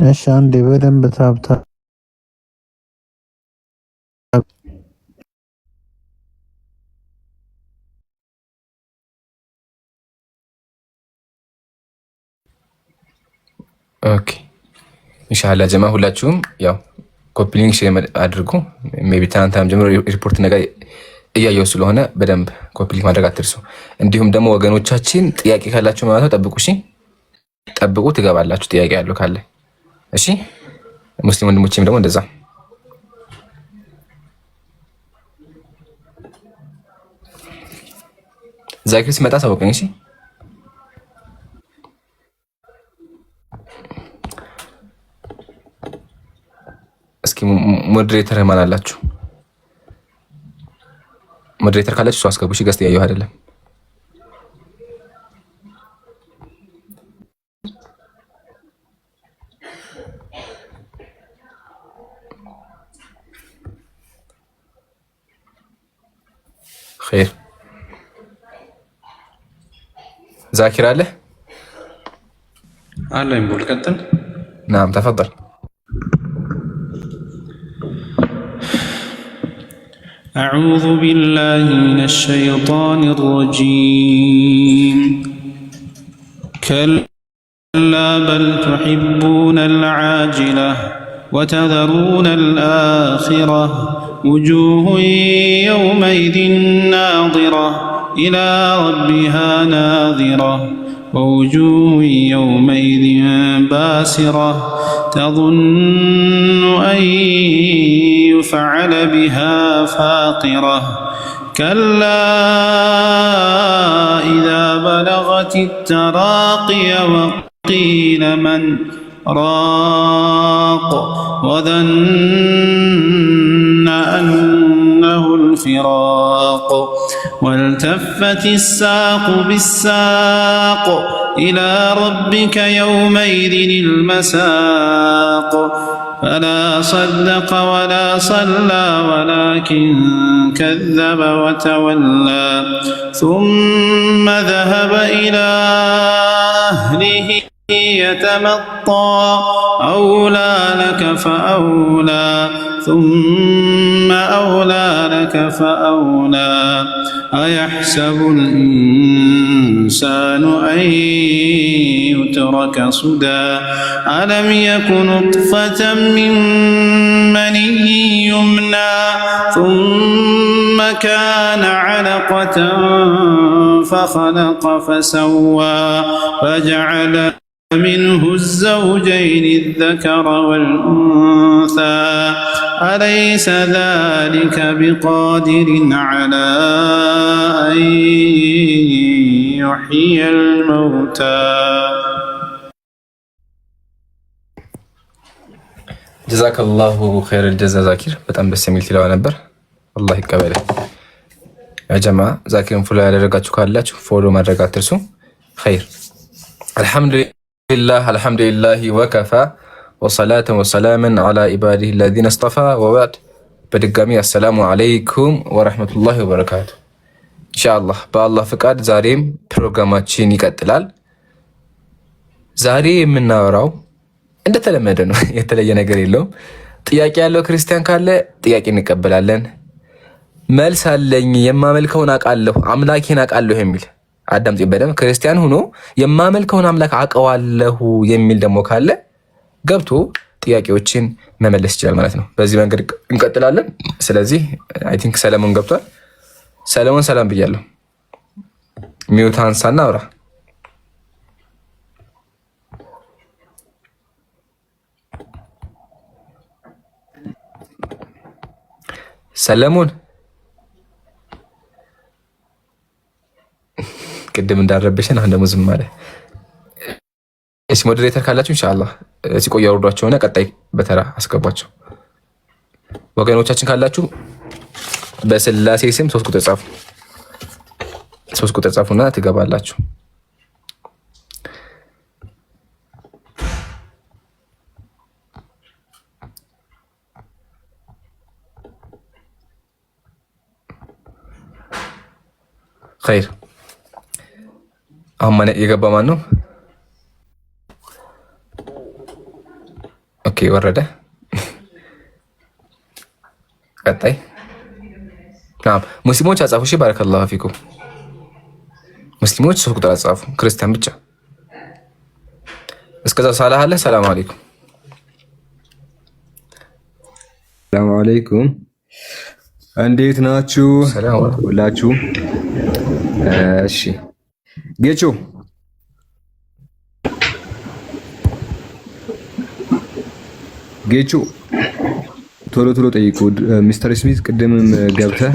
እሺ አንዴ በደንብ ታብታ ኦኬ ኢንሻአላህ ጀማ ሁላችሁም ያው ኮፒ ሊንክ ሼር አድርጉ። ሜቢ ትናንትናም ጀምሮ ሪፖርት ነገር እያየው ስለሆነ በደንብ ኮፒ ሊንክ ማድረግ አትርሱ። እንዲሁም ደግሞ ወገኖቻችን ጥያቄ ካላችሁ ማለት ነው ጠብቁ። እሺ ጠብቁ፣ ትገባላችሁ ጥያቄ ያለው ካለ። እሺ ሙስሊም ወንድሞቼም ደግሞ እንደዛ ዛኪር ሲመጣ ሳውቀኝ። እሺ እስኪ ሞዴሬተር ማን አላችሁ? ሞዴሬተር ካላችሁ እሱ አስገቡ። እሺ ገስት ያየው አይደለም። خير ذاكر له يقول كتن. نعم تفضل. أعوذ بالله من الشيطان الرجيم. كلا بل تحبون العاجلة وتذرون الآخرة وجوه يومئذ ناظرة إلى ربها ناظرة ووجوه يومئذ باسرة تظن أن يفعل بها فاقرة كلا إذا بلغت التراقي وقيل من راق وظن أنه الفراق والتفت الساق بالساق إلى ربك يومئذ المساق فلا صدق ولا صلى ولكن كذب وتولى ثم ذهب إلى أهله يتمطى أولى لك فأولى ثم أولى لك فأولى أيحسب الإنسان أن يترك سدى ألم يكن نطفة من مني يمنى ثم كان علقة فخلق فسوى فجعل منه الزوجين الذكر والأنثى أليس ذلك بقادر على أن يحيي الموتى. جزاك الله خير الجزاء ذاكر በጣም ደስ የሚል ትላዋ ነበር። አላህ ይቀበል። ያ ጀማ ዛኪርን ፎሎ ያደረጋችሁ ካላችሁ ፎሎ ማድረግ አትርሱ። خير الحمد لله وكفى وصلاة وسلاما على عباده الذين اصطفى وبعد በድጋሚ አሰላሙ አለይኩም ወራህመቱላሂ ወበረካቱ። ኢንሻአላህ በአላህ ፍቃድ ዛሬም ፕሮግራማችን ይቀጥላል። ዛሬ የምናወራው እንደተለመደ ነው፣ የተለየ ነገር የለውም። ጥያቄ ያለው ክርስቲያን ካለ ጥያቄ እንቀበላለን። መልስ አለኝ የማመልከውን አውቃለሁ አምላኬን አውቃለሁ የሚል አዳምጪ በደምብ። ክርስቲያን ሆኖ የማመልከውን አምላክ አውቀዋለሁ የሚል ደግሞ ካለ ገብቶ ጥያቄዎችን መመለስ ይችላል ማለት ነው። በዚህ መንገድ እንቀጥላለን። ስለዚህ አይ ቲንክ ሰለሞን ገብቷል። ሰለሞን ሰላም ብያለሁ። ሚውት አንሳና አውራ። ሰለሞን ቅድም እንዳረበሽን አሁን ደግሞ ዝም አለ። እሺ ሞዴሬተር ካላችሁ ኢንሻአላህ ሲቆዩ አውርዷቸውና ቀጣይ በተራ አስገቧቸው። ወገኖቻችን ካላችሁ በስላሴ ስም 3 ቁጥር ጻፉ። 3 ቁጥር ጻፉና ትገባላችሁ። خير አሁን የገባ ማን ነው? ወረደ። ቀጣይ ሙስሊሞች አጻፉ። እሺ ባረከላሁ ፊኩም። ሙስሊሞች 3 ቁጥር አጻፉ፣ ክርስቲያን ብቻ። እስከዛ ሳላህ አለ። ሰላም አለይኩም። ሰላም አለይኩም። እንዴት ናችሁ ሁላችሁ? እሺ ጌቾ ቶሎ ጠይቁ። ሚስተር ስሚዝ ቅድምም ገብተህ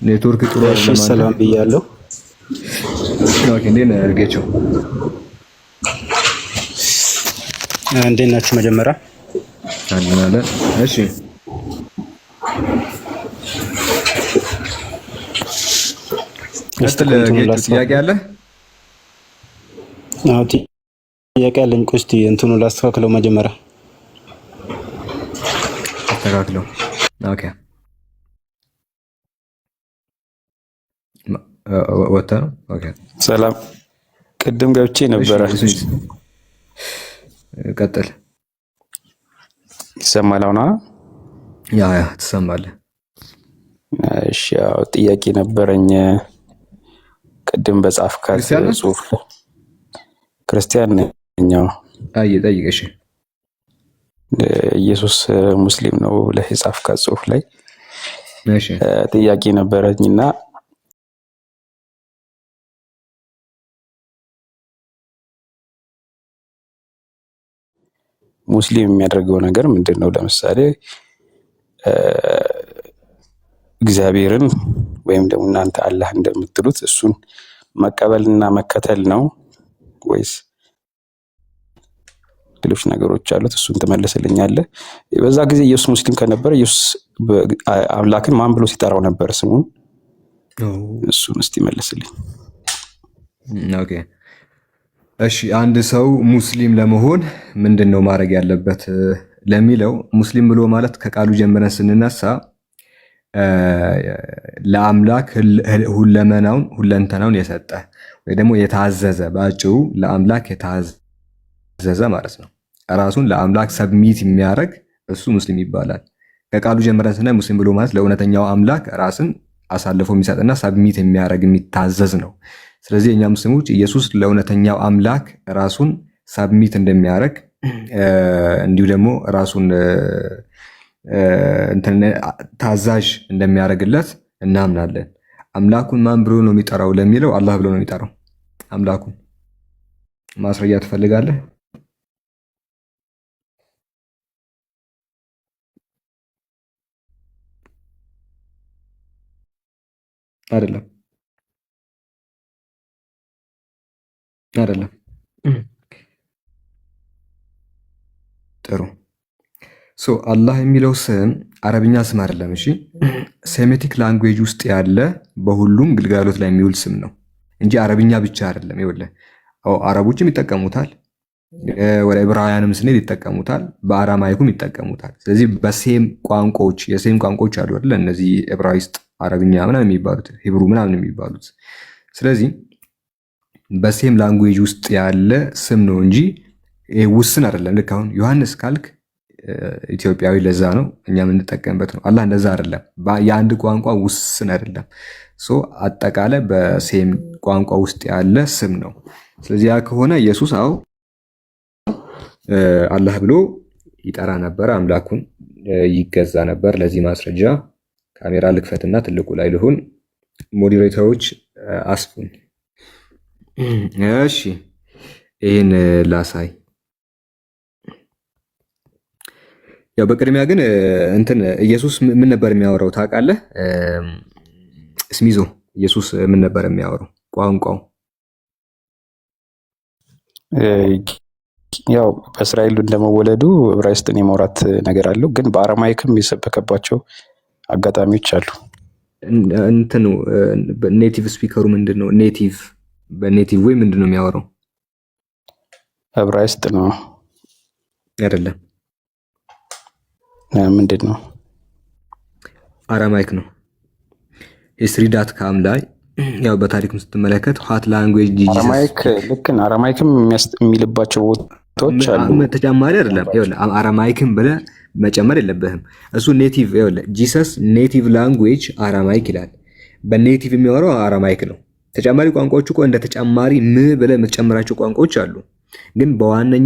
ኔትወርክ ጥሩ አይደለም። ሰላም ብያለሁ። ኦኬ እንዴት ነህ ጌቾ? እንዴት ናችሁ? መጀመሪያ አለ። እሺ ጥያቄ አለ? አዎ ጥያቄ አለኝ። እስቲ እንትኑ ላስተካክለው መጀመሪያ አስተካክለው። ኦኬ ወጣ። ኦኬ ሰላም። ቅድም ገብቼ ነበረ። ቀጥል። ይሰማል አሁን? ያ ትሰማለህ? እሺ ያው ጥያቄ ነበረኝ። ቅድም በጻፍካት ጽሁፍ ክርስቲያን ነኝ። ጠይቀሽ ኢየሱስ ሙስሊም ነው ብለህ የጻፍካት ጽሁፍ ላይ እሺ ጥያቄ ነበረኝና ሙስሊም የሚያደርገው ነገር ምንድነው? ለምሳሌ እግዚአብሔርን ወይም ደግሞ እናንተ አላህ እንደምትሉት እሱን መቀበልና መከተል ነው ወይስ ሌሎች ነገሮች አሉት? እሱን ትመልስልኛለህ። በዛ ጊዜ ኢየሱስ ሙስሊም ከነበረ ኢየሱስ አምላክን ማን ብሎ ሲጠራው ነበር ስሙን? እሱን እስቲ መልስልኝ። ኦኬ እሺ፣ አንድ ሰው ሙስሊም ለመሆን ምንድነው ማድረግ ያለበት ለሚለው፣ ሙስሊም ብሎ ማለት ከቃሉ ጀምረን ስንነሳ ለአምላክ ሁለንተናውን የሰጠ ወይ ደግሞ የታዘዘ፣ በአጭሩ ለአምላክ የታዘዘ ማለት ነው። ራሱን ለአምላክ ሰብሚት የሚያደርግ እሱ ሙስሊም ይባላል። ከቃሉ ጀምረን ስናይ ሙስሊም ብሎ ማለት ለእውነተኛው አምላክ ራስን አሳልፎ የሚሰጥና ሰብሚት የሚያደርግ የሚታዘዝ ነው። ስለዚህ እኛ ሙስሊሞች ኢየሱስ ለእውነተኛው አምላክ ራሱን ሰብሚት እንደሚያደርግ እንዲሁ ደግሞ ራሱን ታዛዥ እንደሚያደርግለት እናምናለን። አምላኩን ማን ብሎ ነው የሚጠራው ለሚለው አላህ ብሎ ነው የሚጠራው። አምላኩን ማስረጃ ትፈልጋለህ? አይደለም። ጥሩ። አላህ የሚለው ስም አረብኛ ስም አይደለም። እሺ፣ ሴሜቲክ ላንጉዌጅ ውስጥ ያለ በሁሉም ግልጋሎት ላይ የሚውል ስም ነው እንጂ አረብኛ ብቻ አይደለም። ይኸውልህ አረቦችም ይጠቀሙታል፣ ወደ ዕብራውያንም ስንሄድ ይጠቀሙታል፣ በአራማይኩም ይጠቀሙታል። ስለዚህ በሴም ቋንቋዎች የሴም ቋንቋዎች አሉ አይደል? እነዚህ ዕብራይስጥ፣ አረብኛ ምናምን የሚባሉት ሂብሩ ምናምን የሚባሉት። ስለዚህ በሴም ላንጉዌጅ ውስጥ ያለ ስም ነው እንጂ ውስን አይደለም። ልክ አሁን ዮሐንስ ካልክ ኢትዮጵያዊ ለዛ ነው እኛ የምንጠቀምበት ነው። አላህ እንደዛ አይደለም። የአንድ ቋንቋ ውስን አይደለም። አጠቃላይ በሴም ቋንቋ ውስጥ ያለ ስም ነው። ስለዚህ ያ ከሆነ ኢየሱስ አላህ ብሎ ይጠራ ነበር፣ አምላኩን ይገዛ ነበር። ለዚህ ማስረጃ ካሜራ ልክፈትና ትልቁ ላይ ልሁን። ሞዴሬተሮች አስፉኝ። እሺ ይህን ላሳይ። ያው በቅድሚያ ግን ኢየሱስ ምን ነበር የሚያወራው ታውቃለህ? ስሚዞ ኢየሱስ ምን ነበር የሚያወራው? ቋንቋው ያው በእስራኤል እንደመወለዱ ዕብራይስጥን የማውራት ነገር አለው፣ ግን በአረማይክም የሰበከባቸው አጋጣሚዎች አሉ። ኔቲቭ ስፒከሩ ምንድን ነው? በኔቲቭ ወይ ምንድን ነው የሚያወራው? ዕብራይስጥ ነው አይደለም? ምንድን ነው? አራማይክ ነው። history.com ላይ ያው በታሪክም ስትመለከት ሆት ላንጉዌጅ አራማይክ ልክ ነው። አራማይክም የሚልባቸው ተጨማሪ አይደለም። ይኸውልህ አራማይክን ብለህ መጨመር የለብህም። እሱ ኔቲቭ ይኸውልህ ጂሰስ ኔቲቭ ላንጉዌጅ አራማይክ ይላል። በኔቲቭ የሚያወራው አራማይክ ነው። ተጨማሪ ቋንቋዎች እኮ እንደ ተጨማሪ ብለህ የምትጨምራቸው ቋንቋዎች አሉ። ግን በዋነኝነት